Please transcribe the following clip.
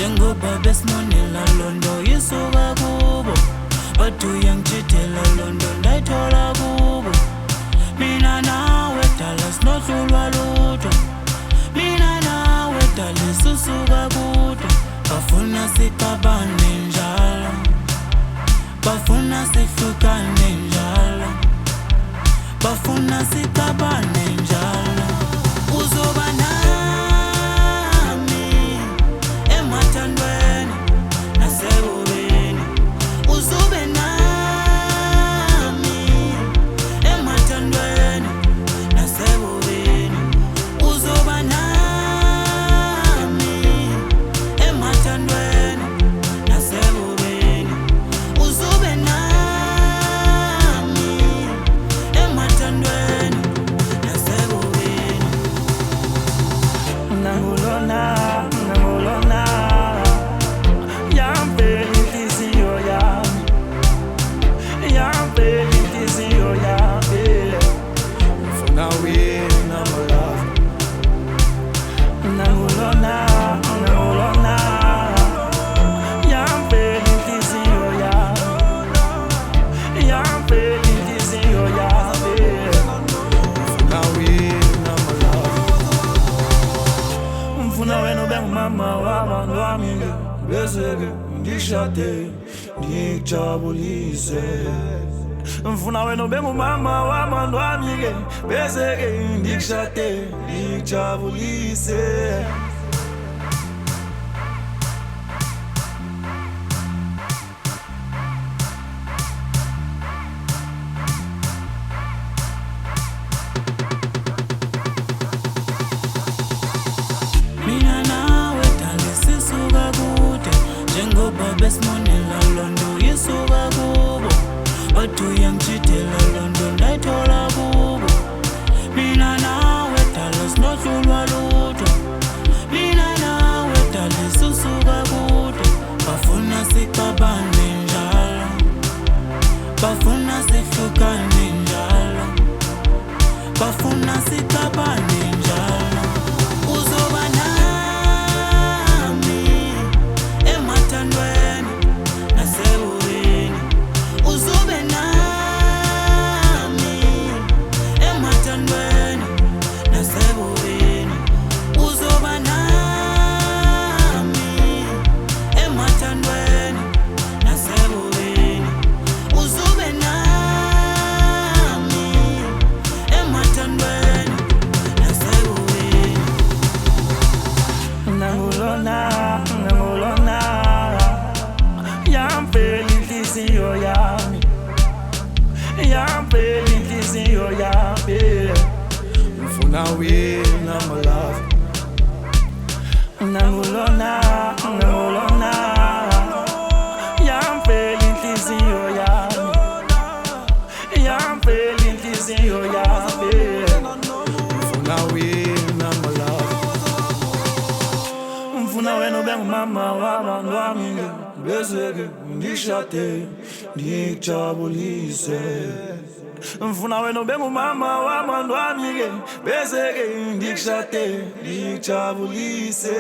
njengoba besimonela londo yisuka kubo but uyangijithela londo ndayithola kubo mina nawe dala sinohlulwa lutho mina nawe dala susuka kude bafuna sixabane njalo bafuna sihlukane njalo bafuna sixabane njalo uzoba nami emathandweni nasebubini uzobe nami emathandweni nasebubini uzoba nami emathandweni nasebubini uzobe nami emathandweni nasebubini nangulona yampe inhliziyo yami yampe inhliziyo yami ngifuna wena my love nangulona yampe inhliziyo yami yampe inhliziyo yami ngifuna wena my love ngifuna wena ube ngumama wabantwami bese-ke ngishade ngikujabulise ngifuna wena ube ngumama wabantwami-ke bese-ke ngikushade ngikujabulise mina nawe dala sisuka kude njengoba besimonela londo yisuka kubo but uyangijithela londo ndayithola kubo mina nawe dala sinohlulwa lutho mina nawe dala susuka kude bafuna sixabane njalo bafuna sihlukane njalo bafuna sixabane njalo uzoba nami emathandweni nasebubini uzobe nami emathandweni nasebubini uzoba nami emathandweni nasebubini uzobe nami emathandweni nasebubini nangulona yampe inhliziyo yami yampe inhliziyo yami ngifuna wena my love nangulona yampe inhliziyo yami yampe inhliziyo yami ngifuna wena my love ngifuna wena ube ngumama wabantwami bese-ke ngishade ngikujabulise ngifuna wena ube ngumama wabantwami-ke bese-ke ngikushade ngikujabulise